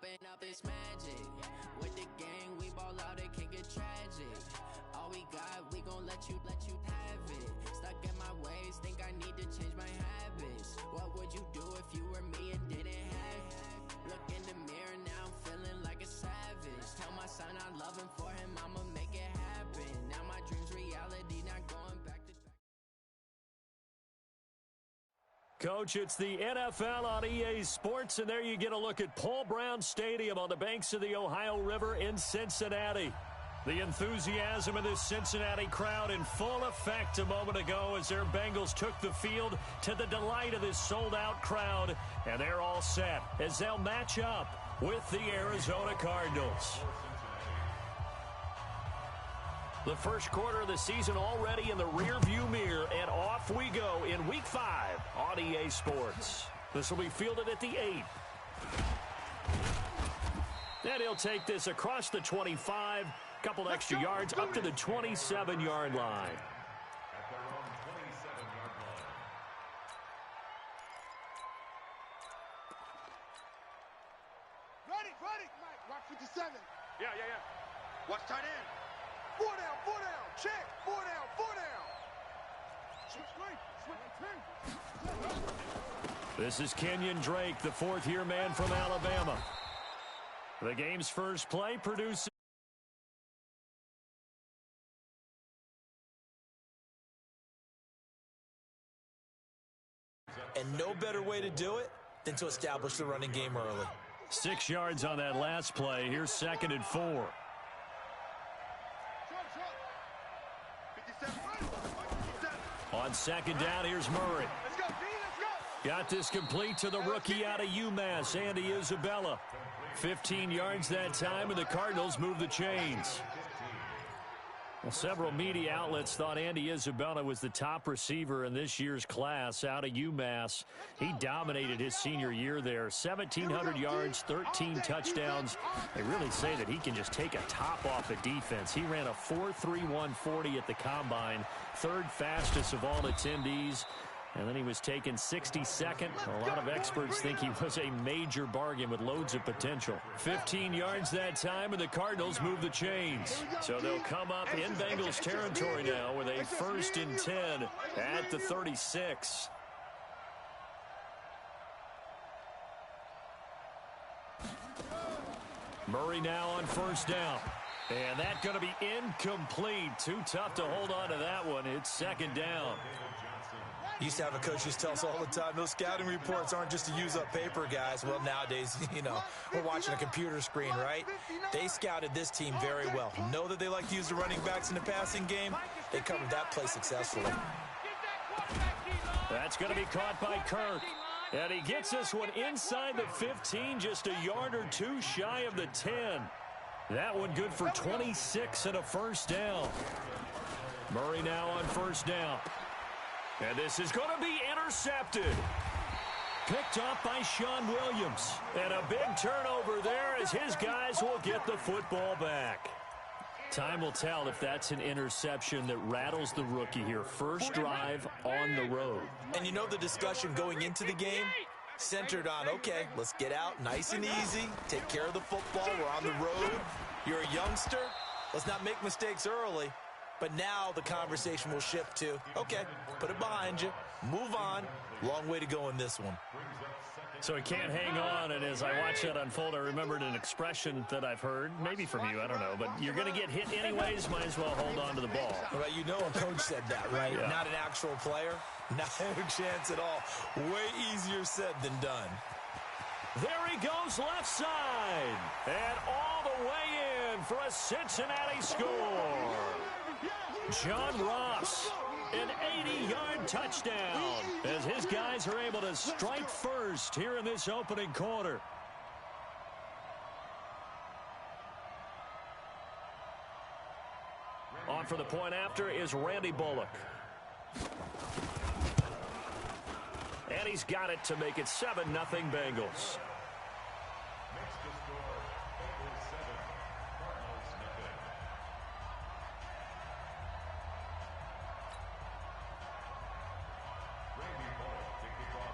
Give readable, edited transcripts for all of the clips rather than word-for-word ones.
It's magic. With the gang, we ball out, it can get tragic. All we got, we gon' let you have it. Stuck in my ways, think I need to change my habits. What would you do if you were me and didn't have it? Look in the mirror, now I'm feeling like a savage. Tell my son I love him, for him I'ma make it happen. Now my dream's reality, not going back to track. Coach, it's the NFL on EA Sports, and there you get a look at Paul Brown Stadium on the banks of the Ohio River in Cincinnati. The enthusiasm of this Cincinnati crowd in full effect a moment ago as their Bengals took the field to the delight of this sold-out crowd, and they're all set as they'll match up with the Arizona Cardinals. The first quarter of the season already in the rearview mirror, and off we go in Week 5 on EA Sports. This will be fielded at the 8. And he'll take this across the 25, couple extra yards up to the 27-yard line. Ready, Mike, watch 57. Yeah. Watch tight end. 4 down, check, 4 down. Switch. This is Kenyon Drake, the fourth-year man from Alabama. The game's first play produces. And no better way to do it than to establish the running game early. 6 yards on that last play. Here's 2nd and 4. On 2nd down, here's Murray. Let's go. Got this complete to the rookie out of UMass, Andy Isabella. 15 yards that time, and the Cardinals move the chains. Well, several media outlets thought Andy Isabella was the top receiver in this year's class out of UMass. He dominated his senior year there. 1,700 yards, 13 touchdowns. They really say that he can just take a top off a defense. He ran a 4.31 40 at the Combine, third fastest of all attendees. And then he was taken 62nd. A lot of experts think he was a major bargain with loads of potential. 15 yards that time, and the Cardinals move the chains. So they'll come up in Bengals territory now with a 1st and 10 at the 36. Murray now on 1st down. And that's going to be incomplete. Too tough to hold on to that one. It's 2nd down. Used to have a coach just tell us all the time, those scouting reports aren't just to use up paper, guys. Well, nowadays, we're watching a computer screen, right? They scouted this team very well. Know that they like to use the running backs in the passing game. They covered that play successfully. That's going to be caught by Kirk. And he gets this one inside the 15, just a yard or two shy of the 10. That one good for 26 and a 1st down. Murray now on 1st down. And this is going to be intercepted. Picked off by Sean Williams. And a big turnover there as his guys will get the football back. Time will tell if that's an interception that rattles the rookie here. First drive on the road. And the discussion going into the game centered on, okay, let's get out nice and easy, take care of the football, we're on the road. You're a youngster, let's not make mistakes early. But now the conversation will shift to, okay, put it behind you, move on. Long way to go in this one. So he can't hang on, and as I watch that unfold, I remembered an expression that I've heard, maybe from you, I don't know, but you're going to get hit anyways, might as well hold on to the ball. Well, a coach said that, right? Yeah. Not an actual player, not a chance at all. Way easier said than done. There he goes left side, and all the way in for a Cincinnati score. John Ross, an 80-yard touchdown as his guys are able to strike first here in this opening quarter. On for the point after is Randy Bullock. And he's got it to make it 7-0 Bengals.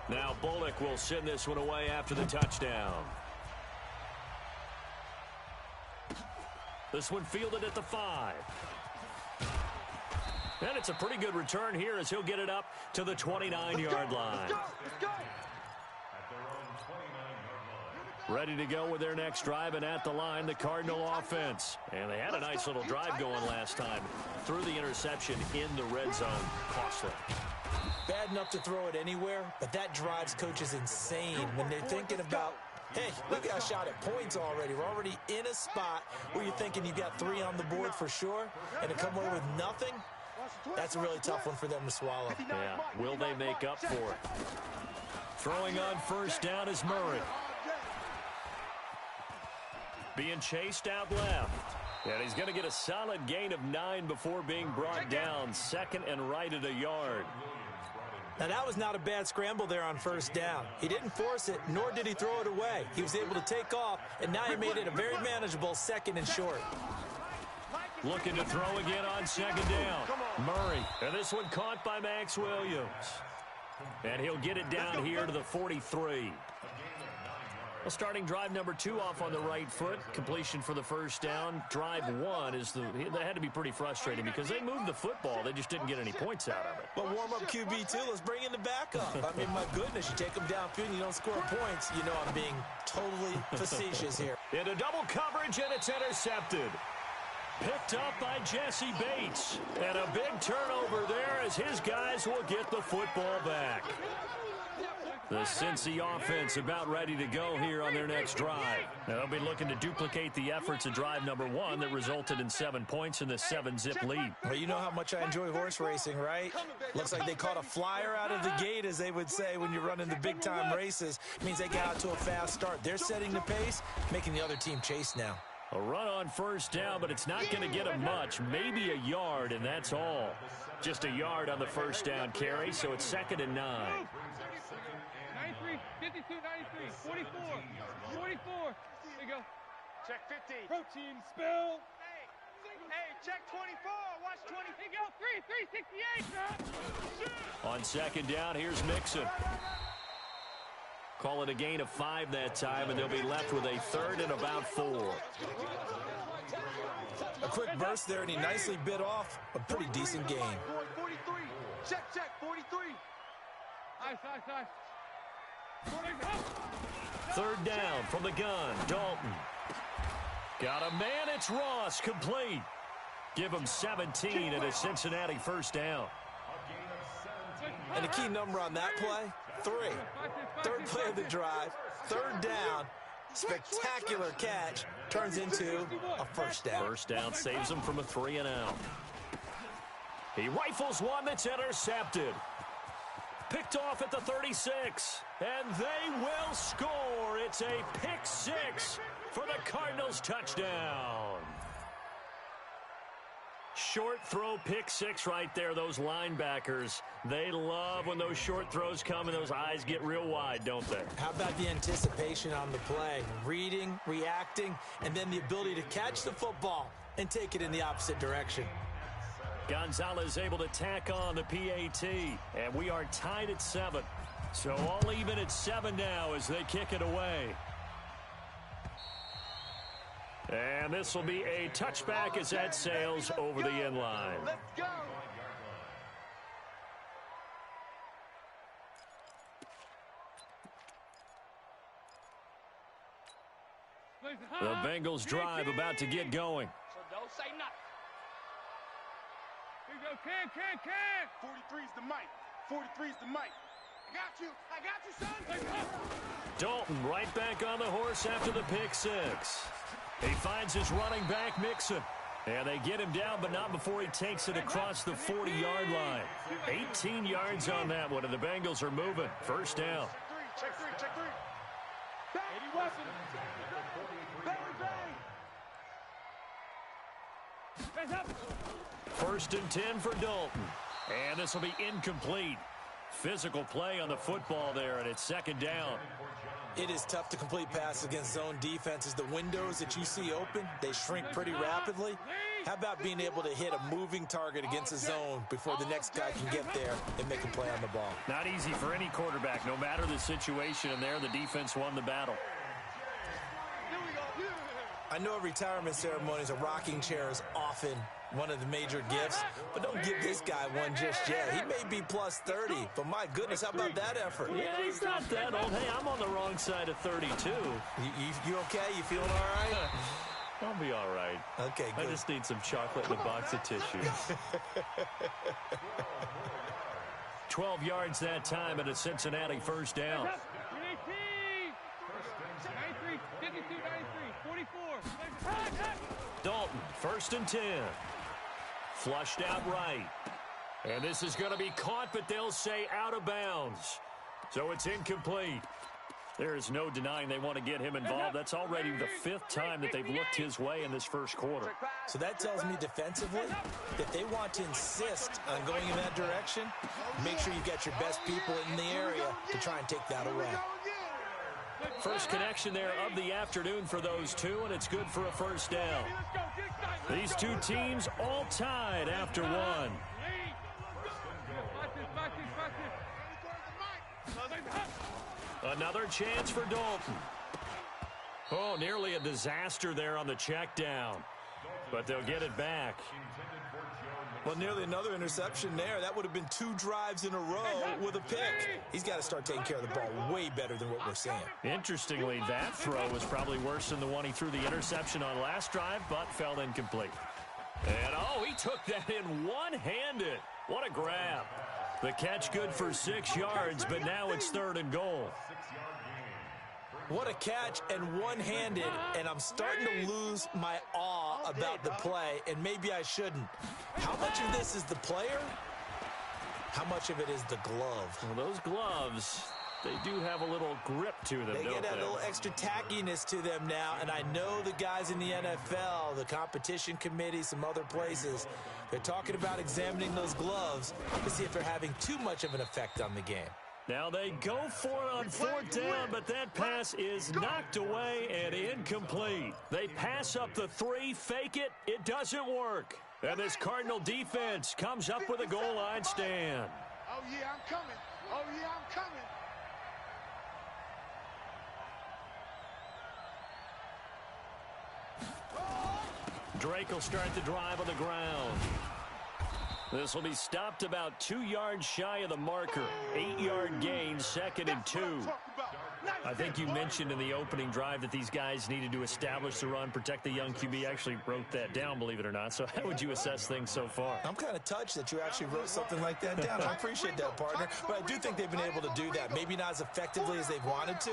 Now Bullock will send this one away after the touchdown. This one fielded at the 5. And it's a pretty good return here as he'll get it up to the 29-yard line. Ready to go with their next drive, and at the line, the Cardinal offense. And they had a nice little drive going last time. Threw the interception in the red zone. Costly. Bad enough to throw it anywhere, but that drives coaches insane when they're thinking about, hey, we got a shot at points already. We're already in a spot where you're thinking you got 3 on the board for sure, and to come away with nothing, that's a really tough one for them to swallow. Yeah, will they make up for it? Throwing on first down is Murray. Being chased out left. And he's going to get a solid gain of 9 before being brought down. Second and right at a yard. Now, that was not a bad scramble there on first down. He didn't force it, nor did he throw it away. He was able to take off, and now he made it a very manageable second and short. Looking to throw again on second down. Murray. And this one caught by Max Williams. And he'll get it down here to the 43. Well, starting drive number 2 off on the right foot. Completion for the first down. Drive 1 is that had to be pretty frustrating because they moved the football. They just didn't get any points out of it. But warm-up QB2, let's bring in the backup. I mean, my goodness, you take them downfield and you don't score points. You know I'm being totally facetious here. Into double coverage, and it's intercepted. Picked up by Jesse Bates. And a big turnover there as his guys will get the football back. The Cincy offense about ready to go here on their next drive. Now, they'll be looking to duplicate the efforts of drive number 1 that resulted in 7 points in the 7-zip lead. Well, you know how much I enjoy horse racing, right? Looks like they caught a flyer out of the gate, as they would say when you're running the big-time races. It means they got out to a fast start. They're setting the pace, making the other team chase now. A run on first down, but it's not going to get them much. Maybe a yard, and that's all. Just a yard on the first down carry, so it's 2nd and 9. 52, 93, 44, 44. There you go. Check 50. Protein spill. Hey, check 24. Watch 20. There you go. 368. On second down, here's Mixon. Call it a gain of 5 that time, and they'll be left with a 3rd and about 4. A quick burst there, and he nicely bit off a pretty decent gain. 43. Check 43. Ice. 3rd down from the gun. Dalton. Got a man. It's Ross. Complete. Give him 17 and a Cincinnati first down. And a key number on that play, 3. 3rd play of the drive. 3rd down. Spectacular catch. Turns into a first down. First down saves him from a 3 and out. He rifles one that's intercepted. Picked off at the 36, and they will score. It's a pick 6 for the Cardinals touchdown. Short throw pick 6 right there. Those linebackers, they love when those short throws come and those eyes get real wide, don't they? How about the anticipation on the play? Reading, reacting, and then the ability to catch the football and take it in the opposite direction. Gonzalez able to tack on the PAT, and we are tied at 7. So all even at 7 now as they kick it away. And this will be a touchback as that sails over the end line. Let's go. The Bengals drive about to get going. So don't say nothing. Here you go, can. 43's the mic. 43's the mic. I got you, son. Dalton right back on the horse after the pick 6. He finds his running back, Mixon. And they get him down, but not before he takes it across the 40-yard line. 18 yards on that one, and the Bengals are moving. First down. Check three. 80 weapons. First and 10 for Dalton. And this will be incomplete. Physical play on the football there, and it's 2nd down. It is tough to complete passes against zone defenses. The windows that you see open, they shrink pretty rapidly. How about being able to hit a moving target against a zone before the next guy can get there and make a play on the ball? Not easy for any quarterback. No matter the situation in there, the defense won the battle. I I know retirement ceremonies, a rocking chair is often one of the major gifts, but don't give this guy one just yet. He may be plus 30, but my goodness, how about that effort? Yeah, he's not that old. Hey, I'm on the wrong side of 32. You okay? You feeling all right? I'll be all right. Okay, good. I just need some chocolate and a box of tissues. 12 yards that time and a Cincinnati first down. 93, 52, 93, 44. Dalton, 1st and 10. Flushed out right. And this is going to be caught, but they'll say out of bounds. So it's incomplete. There is no denying they want to get him involved. That's already the 5th time that they've looked his way in this first quarter. So that tells me defensively, if they want to insist on going in that direction, make sure you get your best people in the area to try and take that away. First connection there of the afternoon for those two, and it's good for a first down. These two teams all tied after one. Another chance for Dalton. Oh, nearly a disaster there on the check down. But they'll get it back. Well, nearly another interception there. That would have been 2 drives in a row with a pick. He's got to start taking care of the ball way better than what we're seeing. Interestingly, that throw was probably worse than the one he threw the interception on last drive, but fell incomplete. And, oh, he took that in one-handed. What a grab. The catch good for 6 yards, but now it's 3rd and goal. What a catch and one-handed, and I'm starting to lose my awe about the play, and maybe I shouldn't. How much of this is the player? How much of it is the glove? Well, those gloves, they do have a little grip to them, They don't get that they? little extra tackiness to them now, and I know the guys in the NFL, the competition committee, some other places, they're talking about examining those gloves to see if they're having too much of an effect on the game. Now they go for it on 4th down, but that pass is knocked away and incomplete. They pass up the 3, fake it, it doesn't work. And this Cardinal defense comes up with a goal line stand. Oh, yeah, I'm coming. Oh, yeah, I'm coming. Drake will start the drive on the ground. This will be stopped about 2 yards shy of the marker. 8-yard gain, 2nd and 2. I think you mentioned in the opening drive that these guys needed to establish the run, protect the young QB. I actually wrote that down, believe it or not. So how would you assess things so far? I'm kind of touched that you actually wrote something like that down. I appreciate that, partner. But I do think they've been able to do that. Maybe not as effectively as they've wanted to,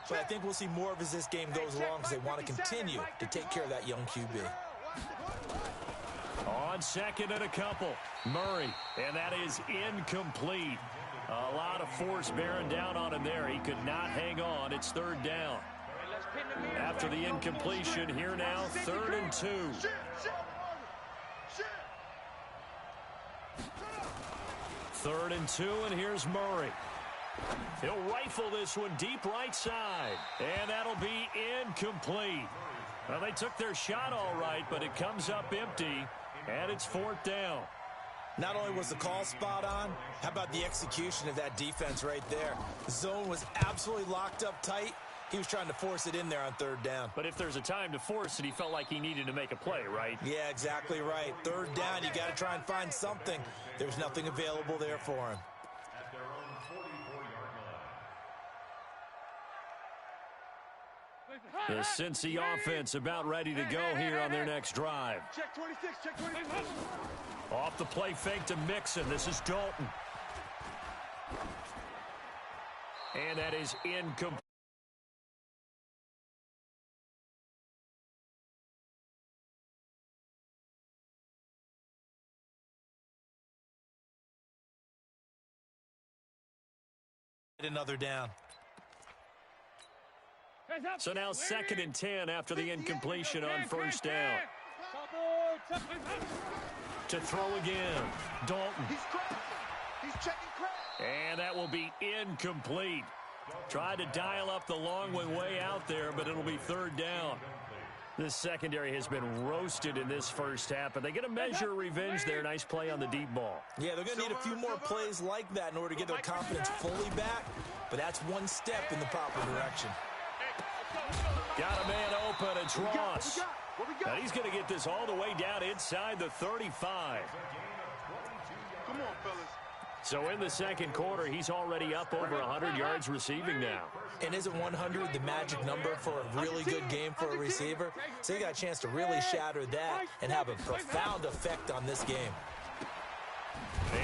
but I think we'll see more of as this game goes along because they want to continue to take care of that young QB. On 2nd and a couple, Murray, and that is incomplete. A lot of force bearing down on him there. He could not hang on. It's 3rd down. After the incompletion, here now, 3rd and 2. 3rd and 2, and here's Murray. He'll rifle this one deep right side, and that'll be incomplete. Well, they took their shot all right, but it comes up empty, and it's 4th down. Not only was the call spot on, how about the execution of that defense right there? The zone was absolutely locked up tight. He was trying to force it in there on 3rd down. But if there's a time to force it, he felt like he needed to make a play, right? Yeah, exactly right. 3rd down, you got to try and find something. There's nothing available there for him. The Cincy offense about ready to go here on their next drive. Check 26, check 26. Off the play fake to Mixon. This is Dalton. And that is incomplete. Another down. So now 2nd and 10 after the incompletion on 1st down. To throw again, Dalton. He's checking crack. And that will be incomplete. Tried to dial up the long way out there, but it'll be 3rd down. This secondary has been roasted in this first half, but they get a measure of revenge there. Nice play on the deep ball. Yeah, they're going to need a few more plays like that in order to get their confidence fully back, but that's one step in the proper direction. Hey, let's go. Got a man open. It's Ross. And he's going to get this all the way down inside the 35. Come on, fellas. So in the second quarter, he's already up over 100 yards receiving now. And isn't 100 the magic number for a really good game for a receiver? So he got a chance to really shatter that and have a profound effect on this game.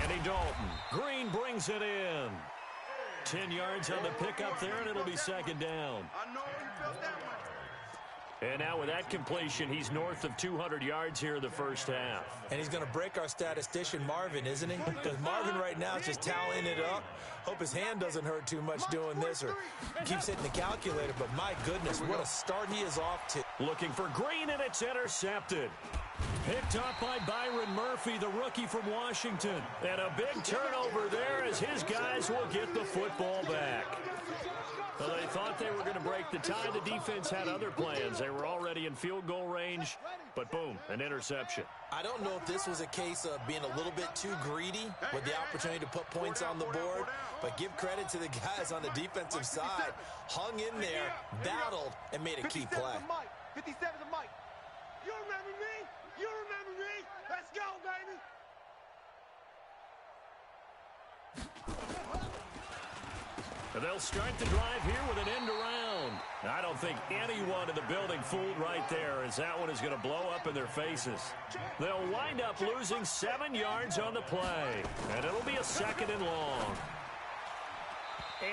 Andy Dalton. Green brings it in. 10 yards on the pickup there, and it'll be second down. I know you felt that much. And now with that completion, he's north of 200 yards here in the first half. And he's going to break our statistician Marvin, isn't he? Because Marvin right now is just tallying it up. Hope his hand doesn't hurt too much doing this or keeps hitting the calculator. But my goodness, what a start he is off to. Looking for Green, and it's intercepted. Picked up by Byron Murphy, the rookie from Washington. And a big turnover there as his guys will get the football back. Well, they thought they were going to break the tie. The defense had other plans. They were already in field goal range, but boom, an interception. I don't know if this was a case of being a little bit too greedy with the opportunity to put points on the board, but give credit to the guys on the defensive side. Hung in there, battled, and made a key play. 57 to Mike. You remember me? You remember me? Let's go, baby. And they'll start the drive here with an end around. I don't think anyone in the building fooled right there, as that one is going to blow up in their faces. They'll wind up losing 7 yards on the play, and it'll be a second and long.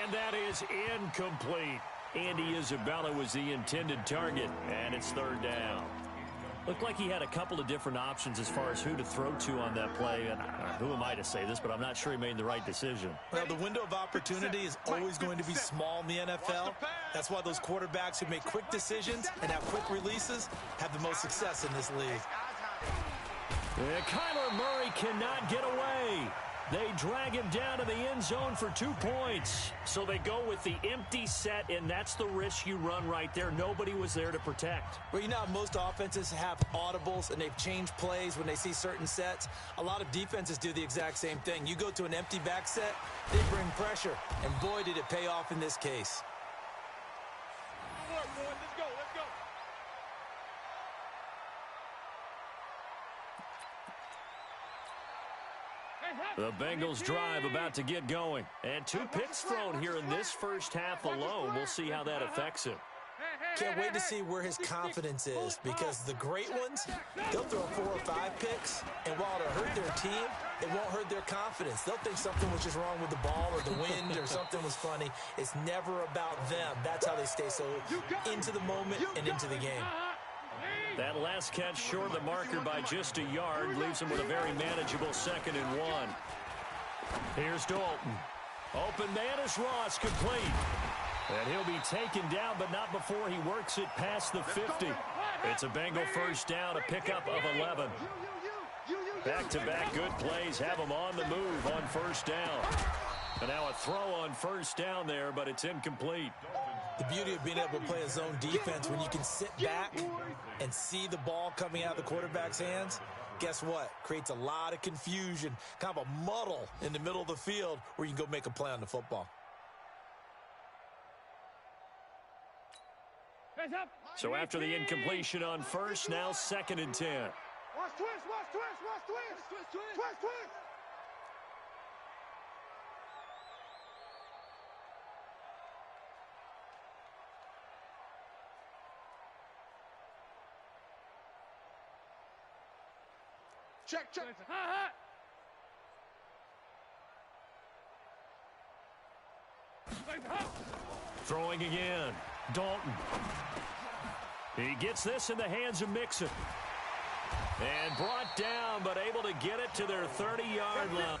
And that is incomplete. Andy Isabella was the intended target, and it's third down. Looked like he had a couple of different options as far as who to throw to on that play. And who am I to say this, but I'm not sure he made the right decision. Well, the window of opportunity is always going to be small in the NFL. That's why those quarterbacks who make quick decisions and have quick releases have the most success in this league. And Kyler Murray cannot get away. They drag him down to the end zone for 2 points. So they go with the empty set, and that's the risk you run right there. Nobody was there to protect. Well, you know how most offenses have audibles, and they've changed plays when they see certain sets. A lot of defenses do the exact same thing. You go to an empty back set, they bring pressure, and boy, did it pay off in this case. Let's go, let's go. The Bengals drive about to get going. And 2 picks thrown here in this first half alone. We'll see how that affects him. Can't wait to see where his confidence is, because the great ones, they'll throw 4 or 5 picks, and while it'll hurt their team, it won't hurt their confidence. They'll think something was just wrong with the ball or the wind or something was funny. It's never about them. That's how they stay so into the moment and into the game. That last catch short of the marker by just a yard leaves him with a very manageable 2nd and 1. Here's Dalton. Open man is Ross, complete. And he'll be taken down, but not before he works it past the 50. It's a Bengal first down, a pickup of 11. Back-to-back good plays have him on the move on first down. And now a throw on first down there, but it's incomplete. The beauty of being able to play a zone defense when you can sit back and see the ball coming out of the quarterback's hands, guess what? Creates a lot of confusion, kind of a muddle in the middle of the field where you can go make a play on the football. So after the incompletion on first, now 2nd and 10. Watch twist, watch twist, watch twist. Twist, twist. Check, check. Throwing again. Dalton. He gets this in the hands of Mixon. And brought down, but able to get it to their 30-yard line.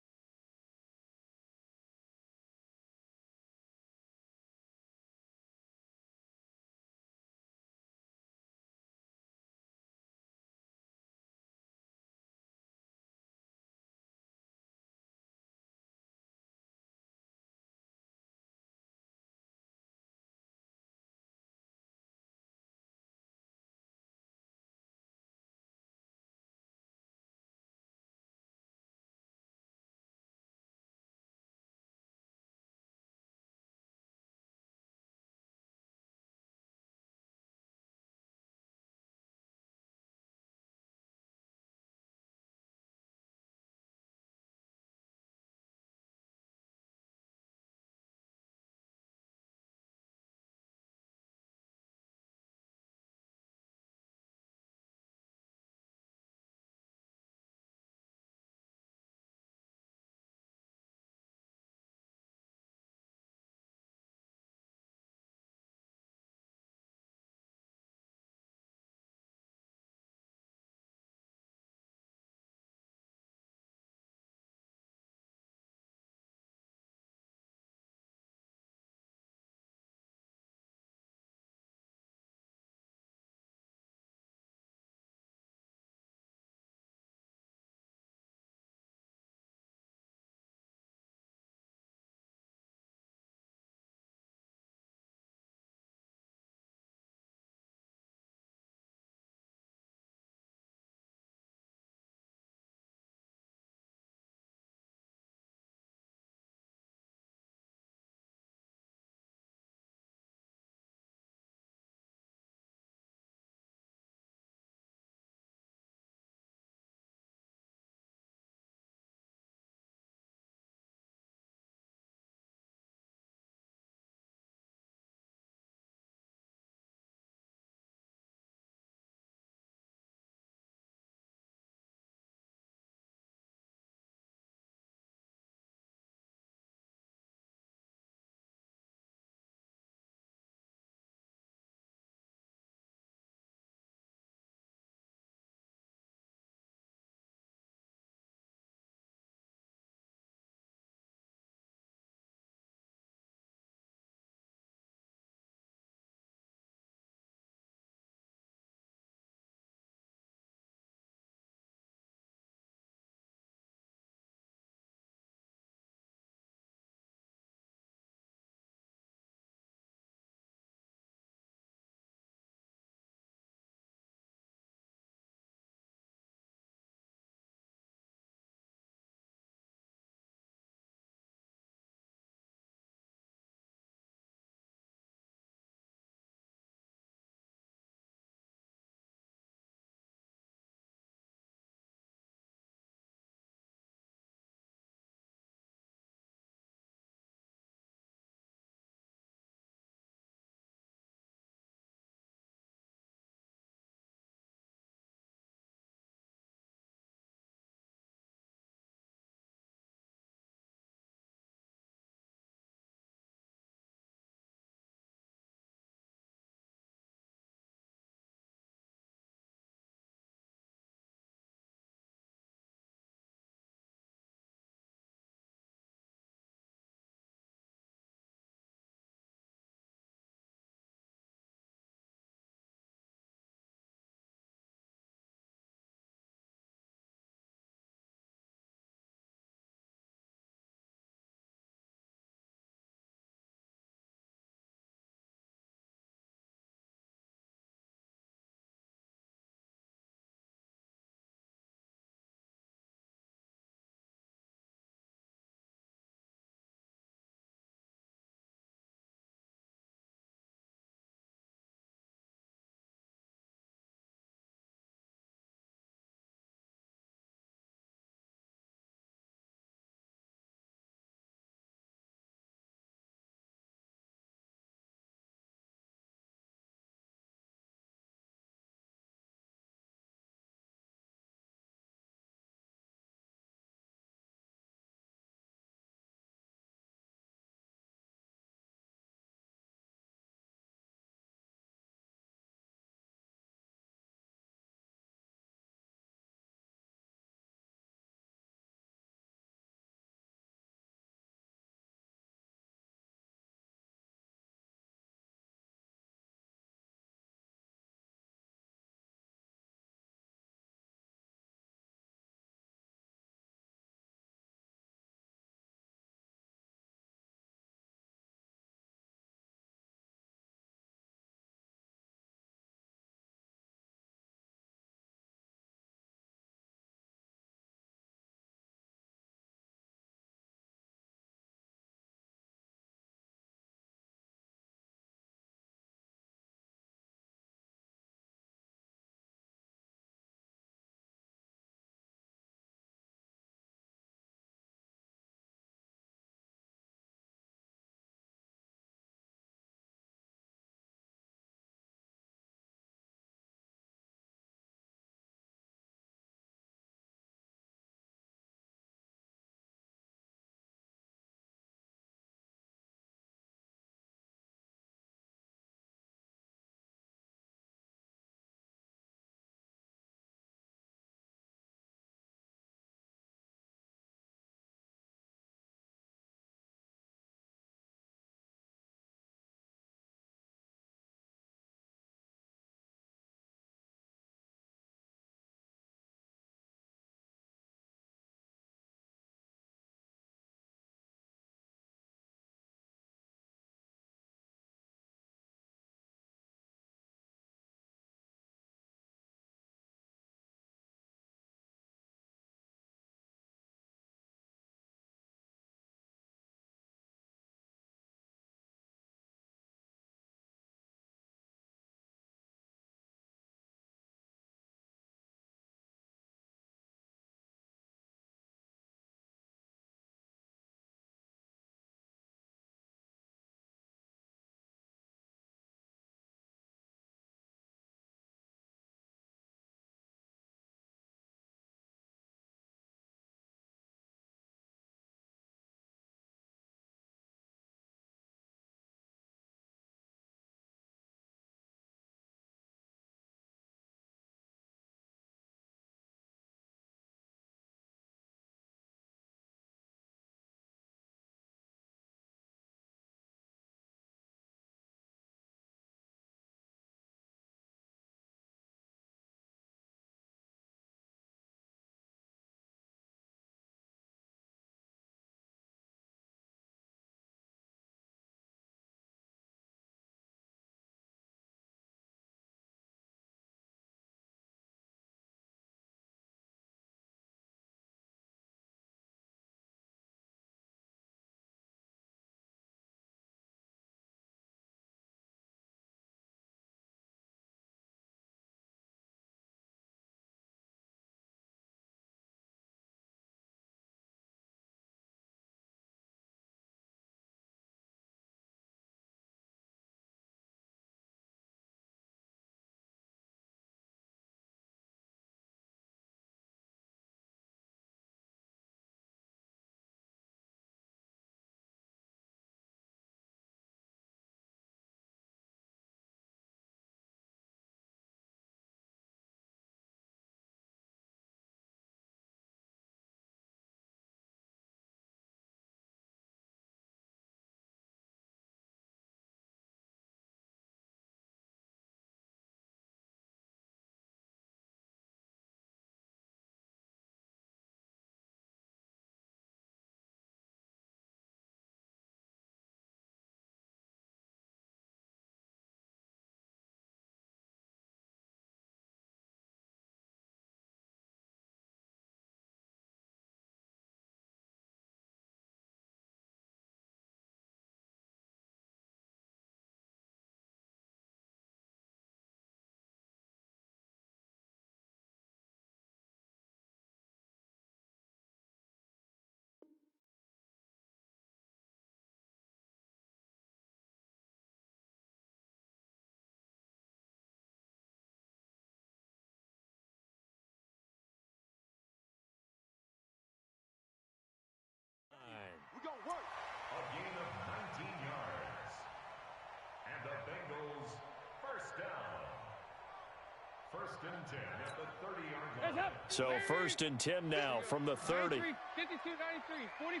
So 1st and 10 now from the 30. 52, 93, 44.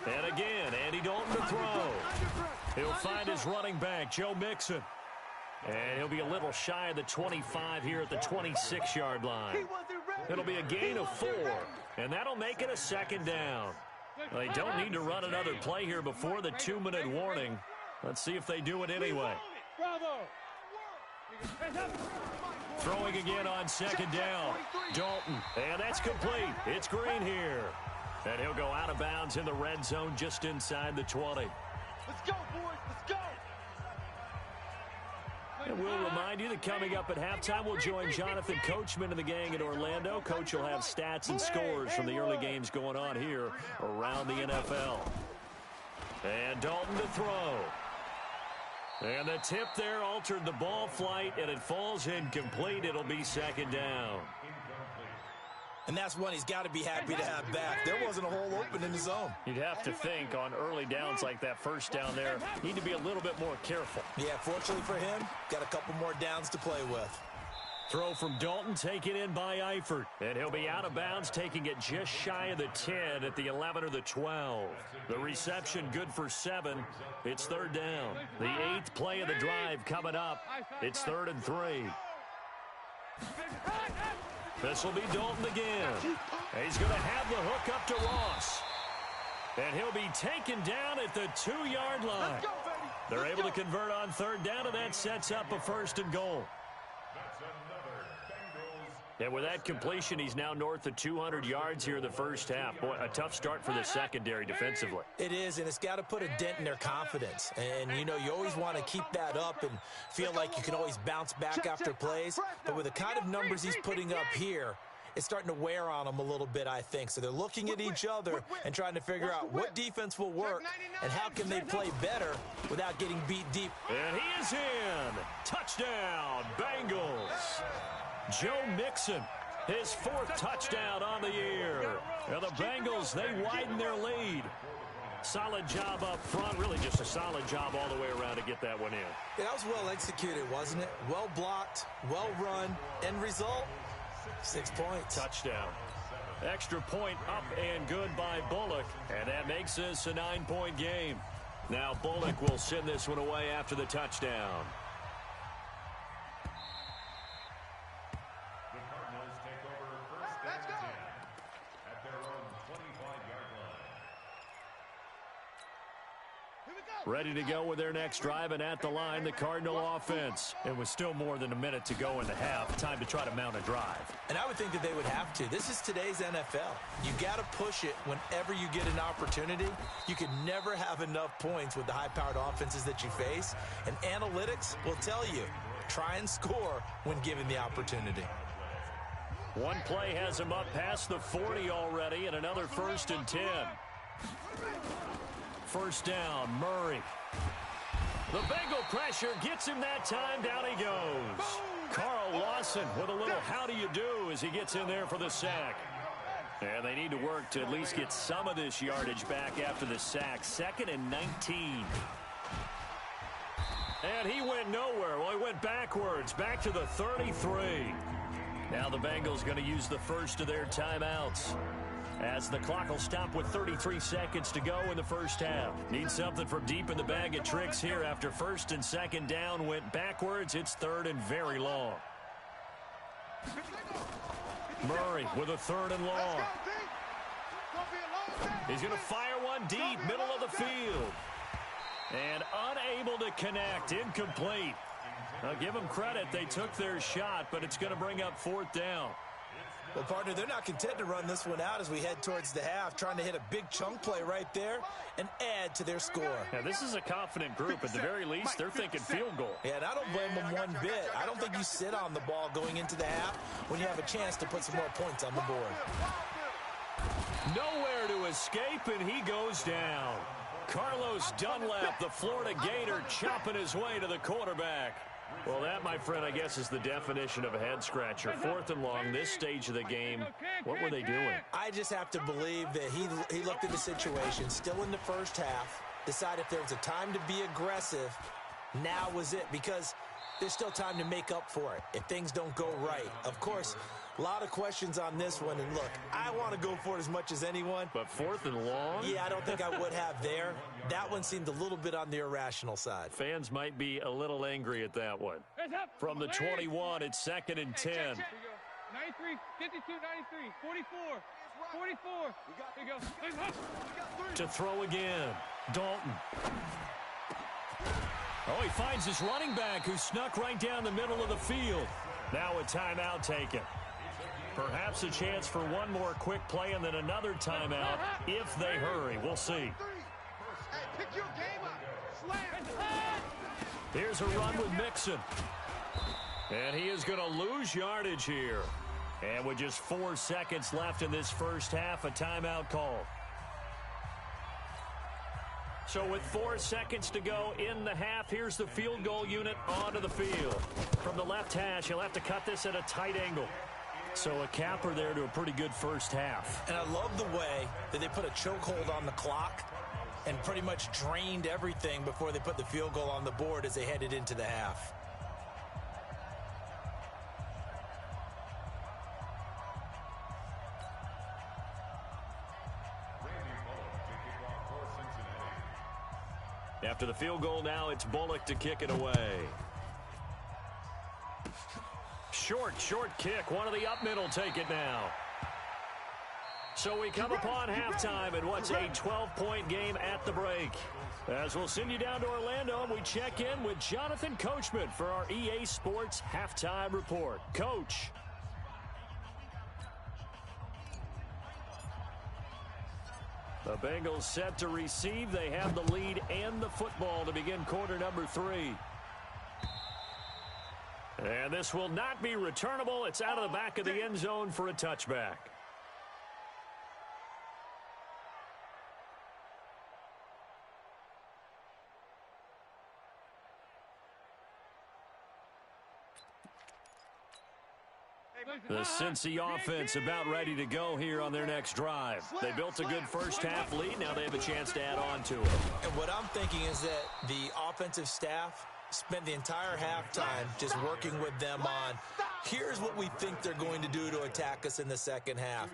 And again, Andy Dalton to throw. He'll find his running back, Joe Mixon. And he'll be a little shy of the 25 here at the 26-yard line. It'll be a gain of 4, and that'll make it a 2nd down. They don't need to run another play here before the 2-minute warning. Let's see if they do it anyway. Bravo. Throwing again on 2nd down. Dalton, and that's complete. It's Green here. And he'll go out of bounds in the red zone just inside the 20. Let's go, boys. Let's go. And we'll remind you that coming up at halftime, we'll join Jonathan Coachman and the gang in Orlando. Coach will have stats and scores from the early games going on here around the NFL. And Dalton to throw. And the tip there altered the ball flight, and it falls incomplete. It'll be 2nd down. And that's one he's got to be happy to have back. There wasn't a hole open in the zone. You'd have to think on early downs like that 1st down there, need to be a little bit more careful. Yeah, fortunately for him, got a couple more downs to play with. Throw from Dalton, taken in by Eifert. And he'll be out of bounds, taking it just shy of the 10 at the 11 or the 12. The reception good for 7. It's 3rd down. The 8th play of the drive coming up. It's 3rd and 3. This will be Dalton again. He's going to have the hook up to Ross. And he'll be taken down at the 2-yard line. They're able to convert on 3rd down, and that sets up a 1st and goal. And with that completion, he's now north of 200 yards here in the 1st half. Boy, a tough start for the secondary defensively. It is, and it's got to put a dent in their confidence. And, you know, you always want to keep that up and feel like you can always bounce back after plays. But with the kind of numbers he's putting up here, it's starting to wear on them a little bit, I think. So they're looking at each other and trying to figure out what defense will work and how can they play better without getting beat deep. And he is in. Touchdown, Bengals. Joe Mixon, his 4th touchdown on the year. And the Bengals, they widen their lead. Solid job up front, really just a solid job all the way around to get that one in. Yeah, that was well executed, wasn't it? Well blocked, well run. End result, 6 points. Touchdown. Extra point up and good by Bullock. And that makes this a 9-point game. Now Bullock will send this one away after the touchdown. Ready to go with their next drive, and at the line, the Cardinal offense. And with still more than a minute to go in the half, time to try to mount a drive. And I would think that they would have to. This is today's NFL. You got to push it whenever you get an opportunity. You can never have enough points with the high-powered offenses that you face. And analytics will tell you, try and score when given the opportunity. One play has him up past the 40 already, and another 1st and 10. 1st down, Murray. The Bengal pressure gets him that time. Down he goes. Carl Lawson with a little how do you do as he gets in there for the sack. And they need to work to at least get some of this yardage back after the sack. 2nd and 19. And he went nowhere. Well, he went backwards, back to the 33. Now the Bengals going to use the first of their timeouts, as the clock will stop with 33 seconds to go in the 1st half. Need something from deep in the bag of tricks here after 1st and 2nd down went backwards. It's 3rd and very long. Murray with a 3rd and long. He's going to fire one deep, middle of the field. And unable to connect, incomplete. Now give them credit, they took their shot, but it's going to bring up 4th down. Well, partner, they're not content to run this one out as we head towards the half, trying to hit a big chunk play right there and add to their score. Yeah, this is a confident group. At the very least, they're thinking field goal. Yeah, and I don't blame them one bit. I don't think you sit on the ball going into the half when you have a chance to put some more points on the board. Nowhere to escape, and he goes down. Carlos Dunlap, the Florida Gator, chopping his way to the quarterback. Well, that, my friend, I guess is the definition of a head-scratcher. 4th and long, this stage of the game. What were they doing? I just have to believe that he looked at the situation, still in the 1st half, decided if there was a time to be aggressive, now was it, because there's still time to make up for it if things don't go right. Of course, a lot of questions on this one, and look, I want to go for it as much as anyone. But 4th and long? Yeah, I don't think I would have there. That one seemed a little bit on the irrational side. Fans might be a little angry at that one. From the 21, it's 2nd and 10. 93, 52, 93, 44, 44. Here you go. To throw again, Dalton. Oh, he finds his running back who snuck right down the middle of the field. Now a timeout taken. Perhaps a chance for one more quick play and then another timeout if they hurry. We'll see. Hey, pick your game up. Slam. Here's a run with Mixon. And he is going to lose yardage here. And with just 4 seconds left in this first half, a timeout call. So with 4 seconds to go in the half, here's the field goal unit onto the field. From the left hash, he'll have to cut this at a tight angle. So a capper there to a pretty good first half. And I love the way that they put a chokehold on the clock and pretty much drained everything before they put the field goal on the board as they headed into the half. After the field goal now, it's Bullock to kick it away. Short kick. One of the up middle take it now. So we come upon halftime in what's a 12-point game at the break. As we'll send you down to Orlando, we check in with Jonathan Coachman for our EA Sports Halftime Report. Coach. The Bengals set to receive. They have the lead and the football to begin quarter number 3. And this will not be returnable. It's out of the back of the end zone for a touchback. The Cincy offense about ready to go here on their next drive. They built a good first half lead. Now they have a chance to add on to it. And what I'm thinking is that the offensive staff spent the entire halftime just working with them on, here's what we think they're going to do to attack us in the second half.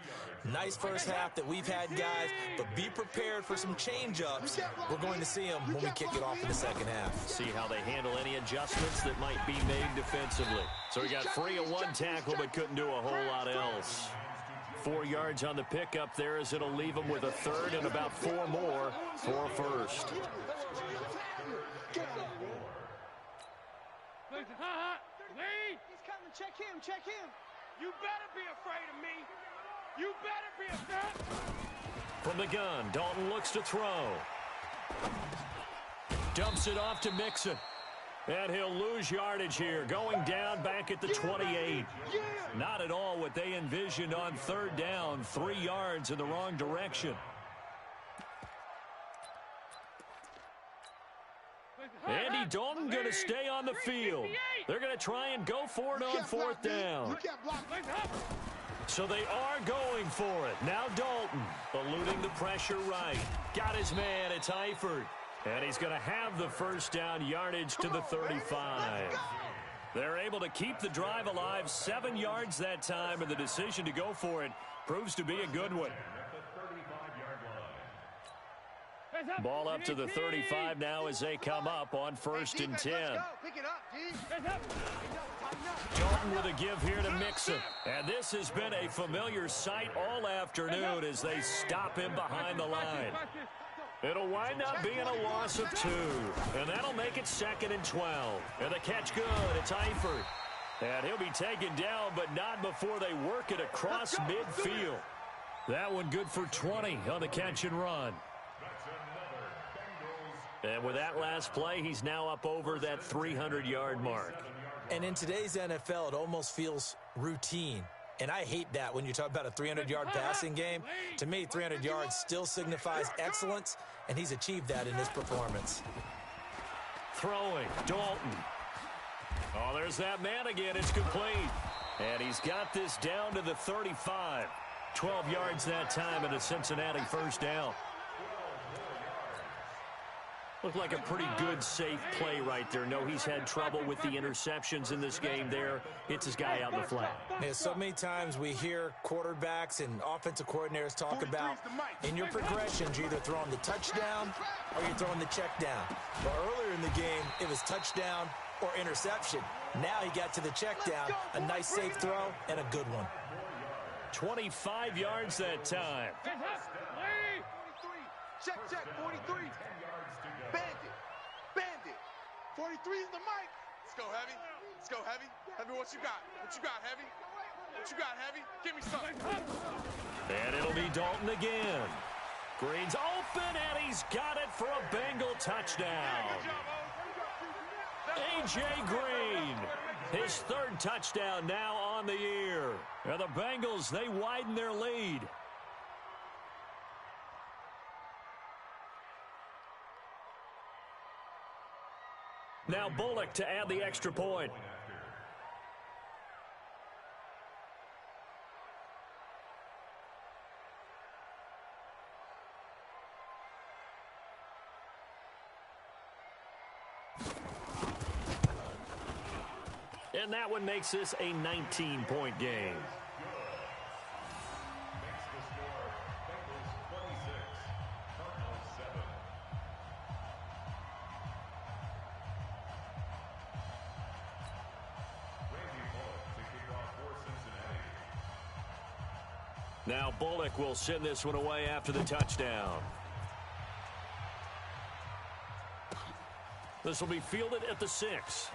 Nice first half that we've had, guys, but be prepared for some change-ups. We're going to see them when we kick it off in the second half. See how they handle any adjustments that might be made defensively. So he got free of one tackle but couldn't do a whole lot else. 4 yards on the pickup there as it'll leave him with a third and about 4 more for first. He's coming. Check him. You better be afraid of me. You better be afraid. From the gun, Dalton looks to throw. Dumps it off to Mixon. And he'll lose yardage here, going down back at the 28. Not at all what they envisioned on third down. 3 yards in the wrong direction. Andy Dalton going to stay on the field. They're going to try and go for it on fourth down. So they are going for it. Now Dalton eluding the pressure right. Got his man. It's Eifert. And he's going to have the first down, yardage to the 35. They're able to keep the drive alive, 7 yards that time, and the decision to go for it proves to be a good one. Ball up to the 35 now as they come up on 1st and 10. Dalton with a give here to Mixon. And this has been a familiar sight all afternoon as they stop him behind the line. It'll wind up being a loss of 2. And that'll make it 2nd and 12. And the catch good. It's Eifert. And he'll be taken down, but not before they work it across midfield. That one good for 20 on the catch and run. And with that last play, he's now up over that 300-yard mark. And in today's NFL, it almost feels routine. And I hate that when you talk about a 300-yard passing game. To me, 300 yards still signifies excellence, and he's achieved that in his performance. Throwing, Dalton. Oh, there's that man again. It's complete. And he's got this down to the 35. 12 yards that time and a Cincinnati first down. Looked like a pretty good, safe play right there. No, he's had trouble with the interceptions in this game there. Hits his guy out in the flat. Yeah, so many times we hear quarterbacks and offensive coordinators talk about in your progressions, you're either throwing the touchdown or you're throwing the check down. But earlier in the game, it was touchdown or interception. Now he got to the check down, a nice safe throw, and a good one. 25 yards that time. 43. Check, 43. Bandit. 43 is the mic. Let's go, Heavy. Let's go, Heavy. Heavy, what you got? What you got, Heavy? What you got, Heavy? Give me something. And it'll be Dalton again. Green's open, and he's got it for a Bengal touchdown. A.J. Green, his third touchdown now on the year. And the Bengals, they widen their lead. Now Bullock to add the extra point. And that one makes this a 19-point game. Now Bullock will send this one away after the touchdown. This will be fielded at the 6.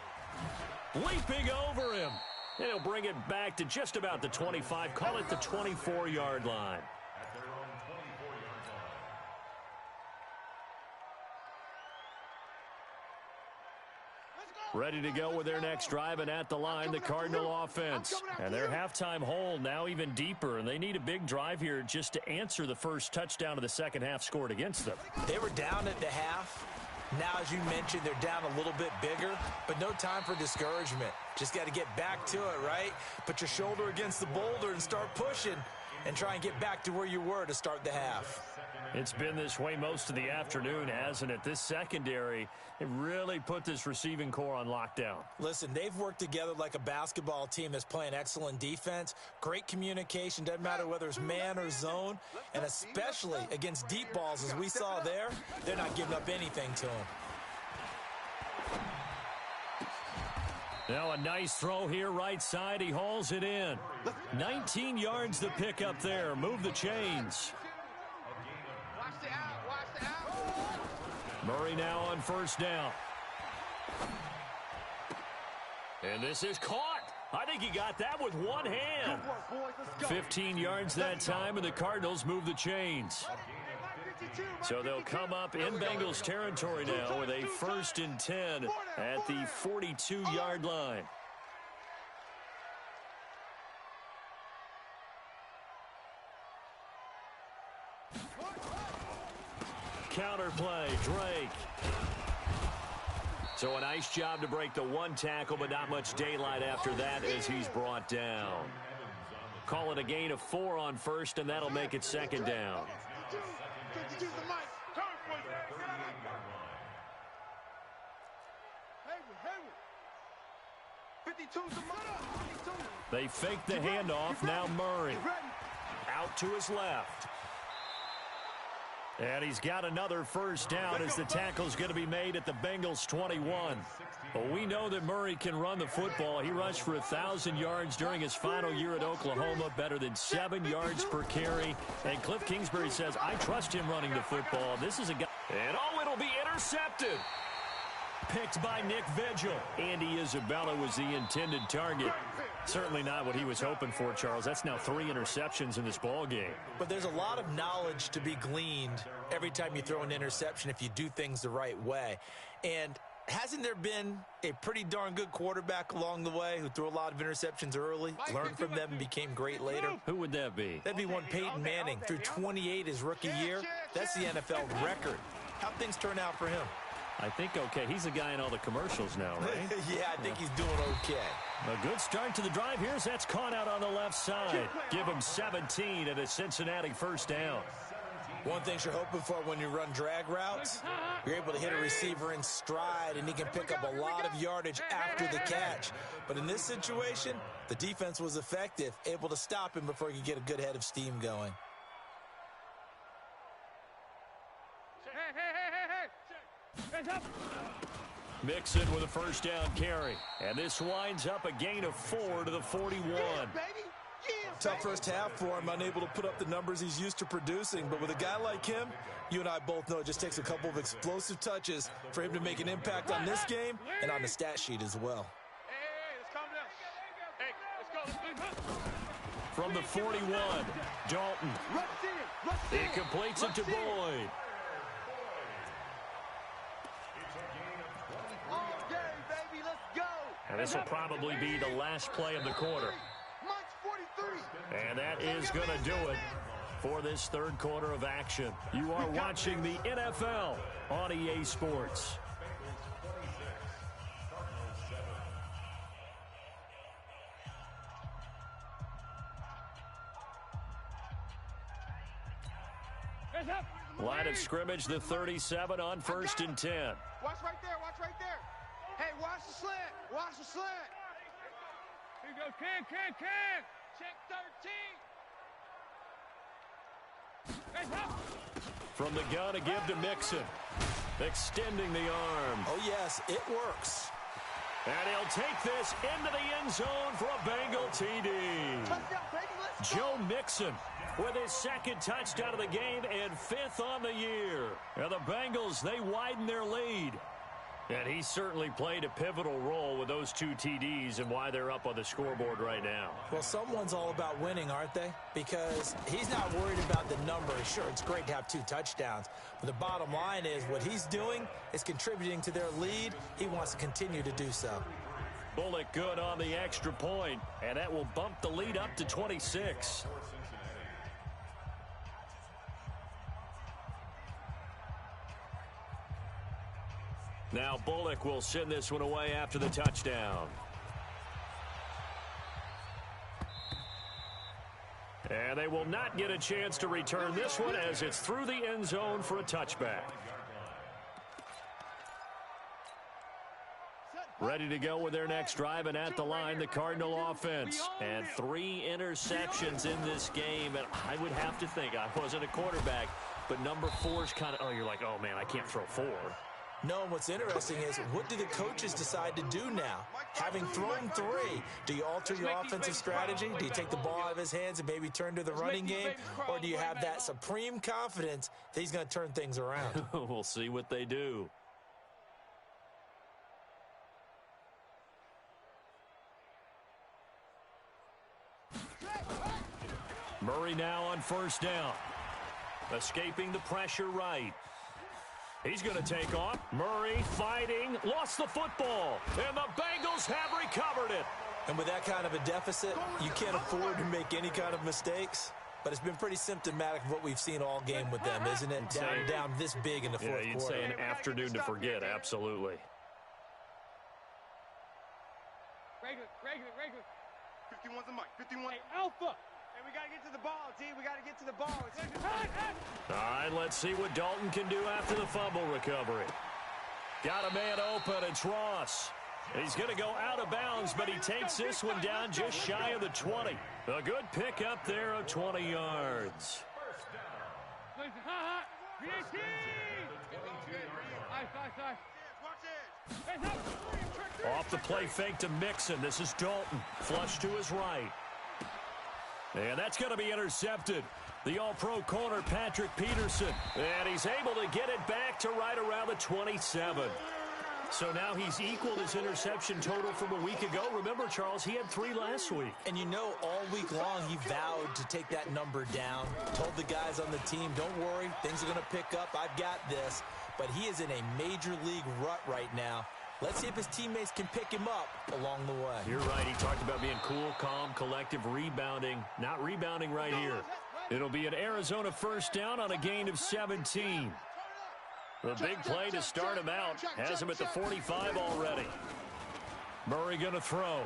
Leaping over him. And he'll bring it back to just about the 25. Call it the 24-yard line. Ready to go with their next drive, and at the line, the Cardinal offense. And their halftime hole now even deeper, and they need a big drive here just to answer the first touchdown of the second half scored against them. They were down at the half. Now, as you mentioned, they're down a little bit bigger, but no time for discouragement. Just got to get back to it, right? Put your shoulder against the boulder and start pushing and try and get back to where you were to start the half. It's been this way most of the afternoon, hasn't it? This secondary, it really put this receiving core on lockdown. Listen, they've worked together like a basketball team that's playing excellent defense. Great communication, doesn't matter whether it's man or zone, and especially against deep balls, as we saw there, they're not giving up anything to them. Now a nice throw here, right side. He hauls it in. 19 yards to pick up there. Move the chains. Murray now on first down. And this is caught. I think he got that with one hand. 15 yards that time, and the Cardinals move the chains. So they'll come up in Bengals territory now with a 1st and 10 at the 42-yard line. Counter play, Drake. So a nice job to break the one tackle, but not much daylight after that as he's brought down. Call it a gain of 4 on first, and that'll make it second down. They fake the handoff. Now Murray out to his left. And he's got another first down as the tackle's going to be made at the Bengals 21. Well, we know that Murray can run the football. He rushed for 1,000 yards during his final year at Oklahoma, better than 7 yards per carry. And Cliff Kingsbury says, I trust him running the football. This is a guy. And oh, it'll be intercepted. Picked by Nick Vigil. Andy Isabella was the intended target. Certainly not what he was hoping for, Charles. That's now 3 interceptions in this ball game. But there's a lot of knowledge to be gleaned every time you throw an interception if you do things the right way. And hasn't there been a pretty darn good quarterback along the way who threw a lot of interceptions early, learned from them, and became great later? Who would that be? That'd be one Peyton Manning. Threw 28 his rookie year. That's the NFL record. How'd things turn out for him? I think okay. He's the guy in all the commercials now, right? Yeah, I think he's doing okay. A good start to the drive. Here's that's caught out on the left side. Give him 17 at a Cincinnati first down. One thing you're hoping for when you run drag routes, you're able to hit a receiver in stride, and he can pick up a lot of yardage after the catch. But in this situation, the defense was effective, able to stop him before he could get a good head of steam going. Mixon with a first down carry. And this winds up a gain of 4 to the 41. Tough first half for him, unable to put up the numbers he's used to producing. But with a guy like him, you and I both know it just takes a couple of explosive touches for him to make an impact on this game and on the stat sheet as well. From the 41, Dalton. He completes it to Boyd. And this will probably be the last play of the quarter. And that is going to do it for this third quarter of action. You are watching the NFL on EA Sports. Line of scrimmage, the 37 on 1st and 10. Watch right there, watch right there. Hey, watch the slant, watch the slant. Here you go, can. Check 13. From the gun, a give to Mixon. Extending the arm. Oh, yes, it works. And he'll take this into the end zone for a Bengal TD. Touchdown, baby, let's go. Joe Mixon with his second touchdown of the game and 5th on the year. And the Bengals, they widen their lead. And he certainly played a pivotal role with those 2 TDs and why they're up on the scoreboard right now. Well, someone's all about winning, aren't they? Because he's not worried about the number. Sure, it's great to have 2 touchdowns. But the bottom line is what he's doing is contributing to their lead. He wants to continue to do so. Bullock good on the extra point, and that will bump the lead up to 26. Now Bullock will send this one away after the touchdown. And they will not get a chance to return this one as it's through the end zone for a touchback. Ready to go with their next drive, and at the line, the Cardinal offense. And 3 interceptions in this game, and I would have to think, I wasn't a quarterback, but number 4 is kind of, oh, you're like, oh, man, I can't throw 4. No, and what's interesting is what do the coaches decide to do now? Having thrown 3, do you alter your offensive strategy? Do you take the ball out of his hands and maybe turn to the running game? Or do you have that supreme confidence that he's going to turn things around? We'll see what they do. Murray now on first down. Escaping the pressure right. He's going to take off. Murray fighting, lost the football, and the Bengals have recovered it. And with that kind of a deficit, you can't afford to make any kind of mistakes. But it's been pretty symptomatic of what we've seen all game with them, isn't it? Down this big in the fourth quarter. You'd say an afternoon to forget, absolutely. Regular. 51's the mic, 51. Hey, Alpha. Hey, we got to get to the ball, D. We got to get to the ball. All right, let's see what Dalton can do after the fumble recovery. Got a man open, it's Ross. He's going to go out of bounds, but he takes this one down just shy of the 20. A good pickup there of 20 yards. Off the play fake to Mixon. This is Dalton. Flush to his right. And that's going to be intercepted. The all-pro corner, Patrick Peterson. And he's able to get it back to right around the 27. So now he's equaled his interception total from a week ago. Remember, Charles, he had 3 last week. And you know, all week long he vowed to take that number down. Told the guys on the team, don't worry, things are going to pick up. I've got this. But he is in a major league rut right now. Let's see if his teammates can pick him up along the way. You're right. He talked about being cool, calm, collective, rebounding. Not rebounding right here. It'll be an Arizona first down on a gain of 17. The big play to start him out has him at the 45 already. Murray going to throw.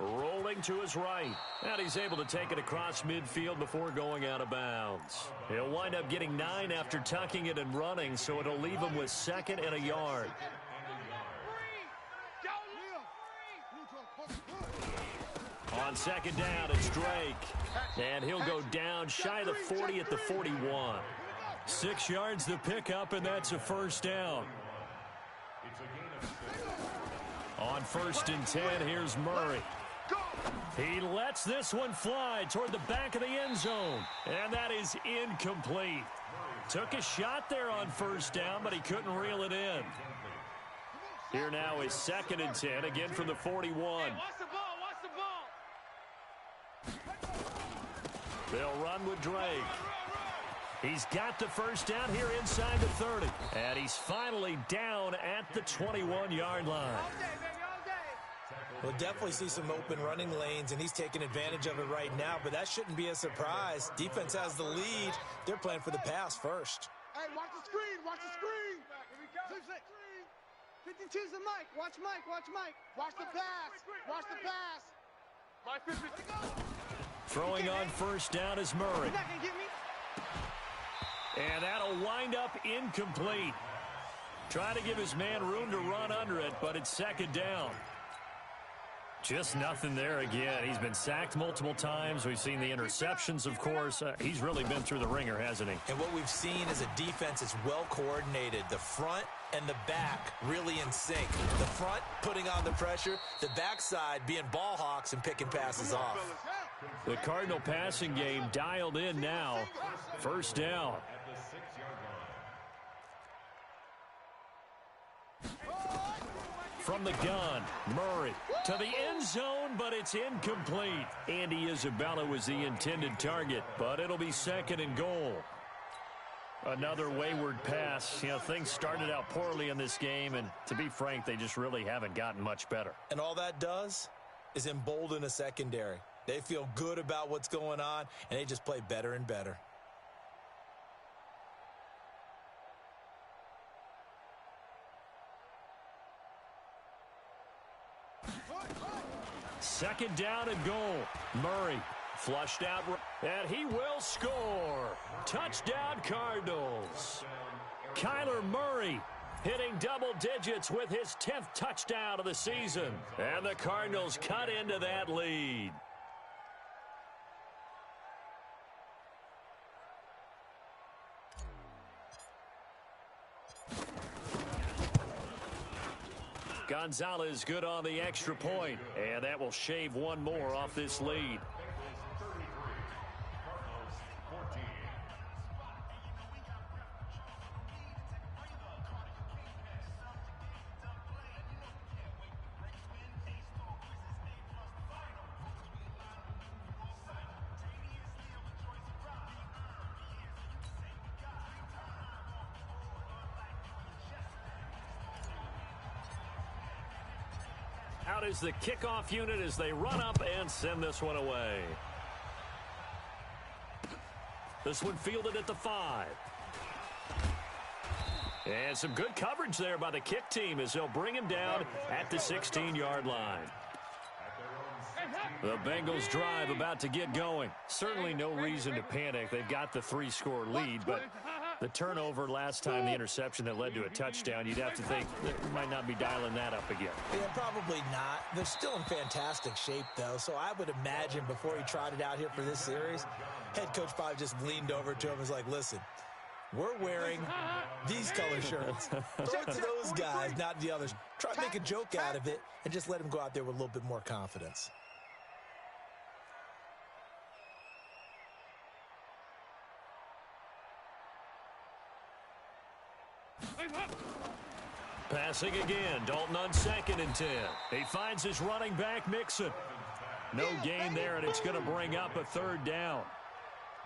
Rolling to his right. And he's able to take it across midfield before going out of bounds. He'll wind up getting 9 after tucking it and running, so it'll leave him with 2nd and a yard. On 2nd down, it's Drake. And he'll go down shy of the 40 at the 41. 6 yards to pick up, and that's a 1st down. On 1st and 10, here's Murray. He lets this one fly toward the back of the end zone, and that is incomplete. Took a shot there on 1st down, but he couldn't reel it in. Here now is 2nd and 10, again from the 41. Hey, watch the ball, watch the ball. They'll run with Drake. He's got the 1st down here inside the 30, and he's finally down at the 21-yard line. We'll definitely see some open running lanes, and he's taking advantage of it right now, but that shouldn't be a surprise. Defense has the lead. They're playing for the pass first. Hey, watch the screen, watch the screen. Here we go. 52's the Mike. Watch Mike, watch Mike. Watch the pass, watch the pass. Mike, 50. Throwing on 1st down is Murray. You're not gonna get me. And that'll wind up incomplete. Trying to give his man room to run under it, but it's 2nd down. Just nothing there again. He's been sacked multiple times. We've seen the interceptions, of course. He's really been through the ringer, hasn't he? And what we've seen is a defense that's well coordinated. The front and the back really in sync. The front putting on the pressure, the backside being ball hawks and picking passes off. The Cardinal passing game dialed in now. 1st down. From the gun, Murray to the end zone, but it's incomplete. Andy Isabella was the intended target, but it'll be 2nd and goal. Another wayward pass. You know, things started out poorly in this game, and to be frank, they just really haven't gotten much better. And all that does is embolden a secondary. They feel good about what's going on, and they just play better and better. Second down and goal. Murray flushed out, and he will score. Touchdown, Cardinals. Kyler Murray hitting double digits with his 10th touchdown of the season. And the Cardinals cut into that lead. Gonzalez good on the extra point, and that will shave one more off this lead. Out is the kickoff unit as they run up and send this one away. This one fielded at the 5. And some good coverage there by the kick team as they'll bring him down at the 16-yard line. The Bengals drive about to get going. Certainly no reason to panic. They've got the 3-score lead, but the turnover last time, the interception that led to a touchdown, you'd have to think they might not be dialing that up again. Yeah, probably not. They're still in fantastic shape, though, so I would imagine before he trotted out here for this series, head coach probably just leaned over to him and was like, listen, we're wearing these color shirts. Throw it to those guys, not the others. Try to make a joke out of it and just let him go out there with a little bit more confidence. Passing again, Dalton on 2nd and 10. He finds his running back, Mixon. No gain there, and it's going to bring up a 3rd down.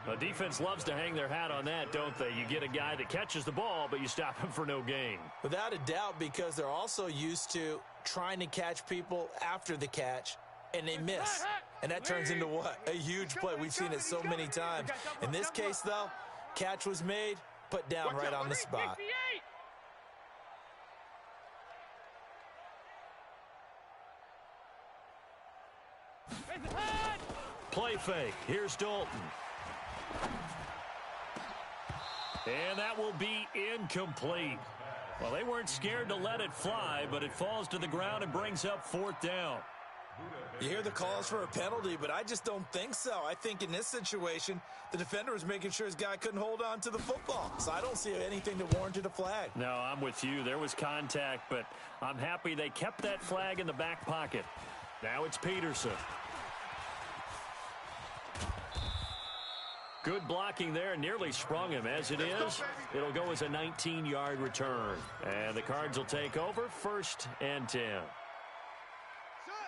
The defense loves to hang their hat on that, don't they? You get a guy that catches the ball, but you stop him for no gain. Without a doubt, because they're also used to trying to catch people after the catch, and they miss. And that turns into what? A huge play. We've seen it so many times. In this case, though, catch was made, put down right on the spot. Play fake. Here's Dalton. And that will be incomplete. Well, they weren't scared to let it fly, but it falls to the ground and brings up 4th down. You hear the calls for a penalty, but I just don't think so. I think in this situation, the defender was making sure his guy couldn't hold on to the football. So I don't see anything that warranted a flag. No, I'm with you. There was contact, but I'm happy they kept that flag in the back pocket. Now it's Peterson. Good blocking there. Nearly sprung him. As it is, it'll go as a 19-yard return. And the Cards will take over 1st and 10.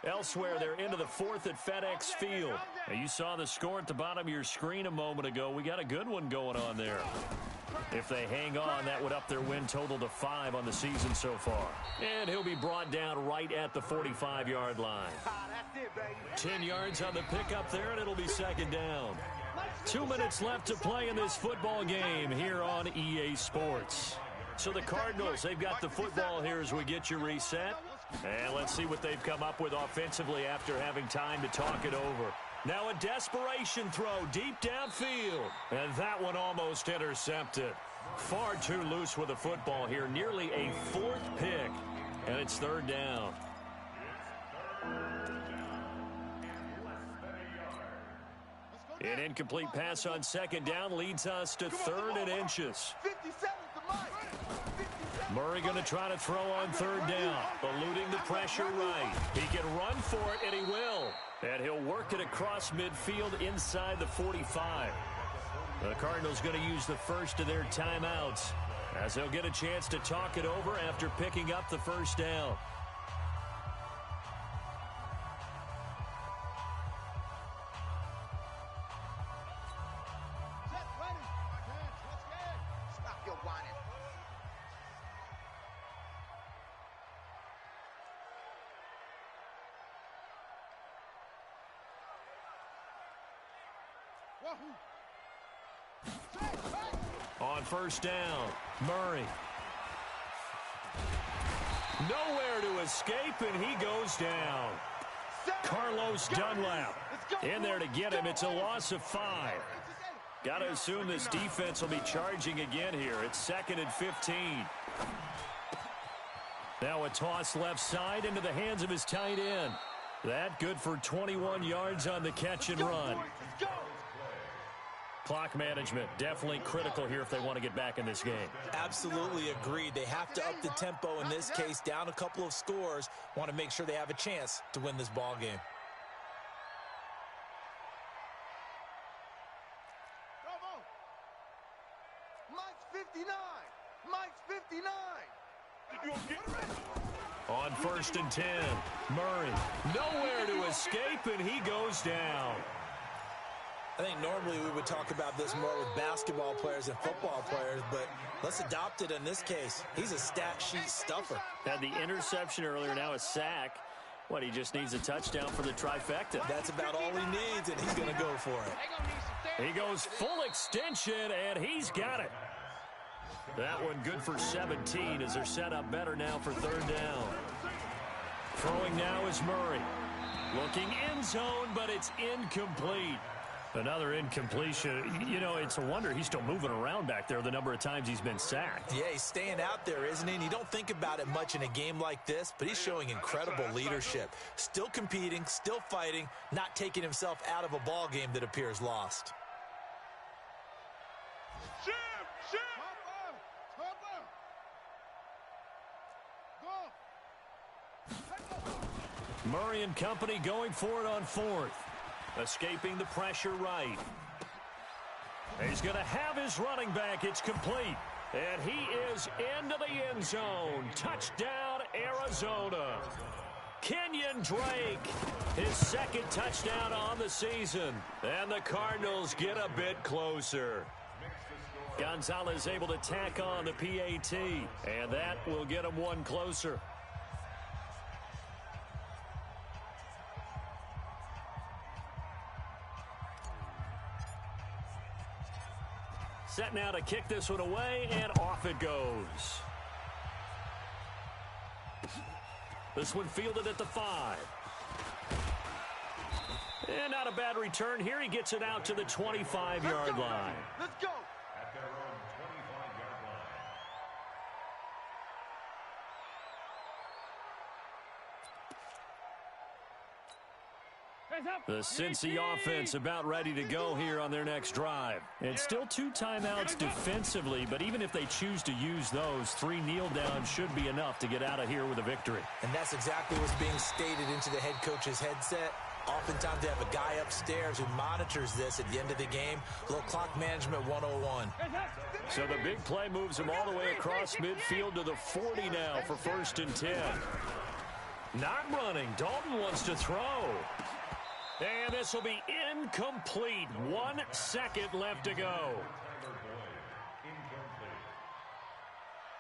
Elsewhere, they're into the 4th at FedEx Field. Now, you saw the score at the bottom of your screen a moment ago. We got a good one going on there. If they hang on, that would up their win total to 5 on the season so far. And he'll be brought down right at the 45-yard line. 10 yards on the pickup there, and it'll be 2nd down. 2 minutes left to play in this football game here on EA Sports. So the Cardinals, they've got the football here as we get you reset. And let's see what they've come up with offensively after having time to talk it over. Now a desperation throw deep downfield. And that one almost intercepted. Far too loose with the football here. Nearly a 4th pick. And it's 3rd down. An incomplete pass on 2nd down leads us to 3rd and inches. Murray going to try to throw on 3rd down, eluding the pressure right. He can run for it, and he will. And he'll work it across midfield inside the 45. The Cardinals going to use the first of their timeouts as they'll get a chance to talk it over after picking up the 1st down. On 1st down, Murray. Nowhere to escape, and he goes down. Carlos Dunlap in there to get him. It's a loss of 5. Got to assume this defense will be charging again here. It's 2nd and 15. Now a toss left side into the hands of his tight end. That good for 21 yards on the catch and run. Clock management, definitely critical here if they want to get back in this game. Absolutely agreed. They have to up the tempo in this case, down a couple of scores. Want to make sure they have a chance to win this ball game. Mike's 59. Mike's 59. On 1st and 10, Murray. Nowhere to escape, and he goes down. I think normally we would talk about this more with basketball players and football players, but let's adopt it in this case. He's a stat sheet stuffer. Had the interception earlier, now a sack. What, he just needs a touchdown for the trifecta. That's about all he needs, and he's going to go for it. He goes full extension, and he's got it. That one good for 17 as they're set up better now for 3rd down. Throwing now is Murray. Looking end zone, but it's incomplete. Another incompletion. You know, it's a wonder he's still moving around back there the number of times he's been sacked. Yeah, he's staying out there, isn't he? And you don't think about it much in a game like this, but he's showing incredible leadership. Still competing, still fighting, not taking himself out of a ball game that appears lost. Murray and company going for it on 4th. Escaping the pressure right. He's going to have his running back. It's complete. And he is into the end zone. Touchdown, Arizona. Kenyon Drake, his 2nd touchdown on the season. And the Cardinals get a bit closer. Gonzalez able to tack on the PAT. And that will get him one closer. Set now to kick this one away, and off it goes. This one fielded at the 5. And not a bad return here. He gets it out to the 25-yard line. Let's go. At their own 25-yard line. The Cincy offense about ready to go here on their next drive. It's still 2 timeouts defensively, but even if they choose to use those, 3 kneel downs should be enough to get out of here with a victory. And that's exactly what's being stated into the head coach's headset. Oftentimes they have a guy upstairs who monitors this at the end of the game. A little clock management 101. So the big play moves them all the way across midfield to the 40 now for 1st and 10. Not running. Dalton wants to throw. And this will be incomplete. 1 second left to go.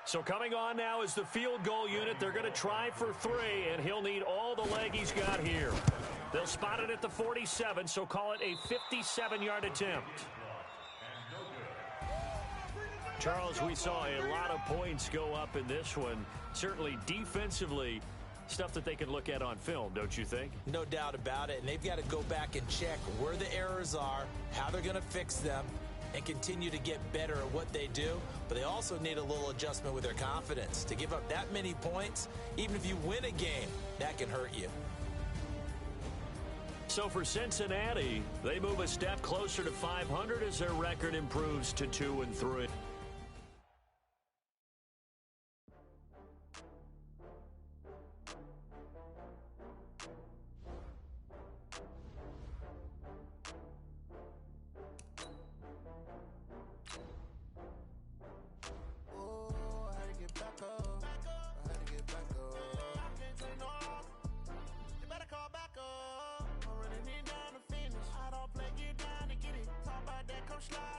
So coming on now is the field goal unit. They're going to try for 3, and he'll need all the leg he's got here. They'll spot it at the 47, so call it a 57-yard attempt. Charles, we saw a lot of points go up in this one. Certainly defensively, stuff that they can look at on film, don't you think? No doubt about it, and they've got to go back and check where the errors are, how they're going to fix them, and continue to get better at what they do. But they also need a little adjustment with their confidence. To give up that many points, even if you win a game, that can hurt you. So for Cincinnati, they move a step closer to 500 as their record improves to 2-3. Slide.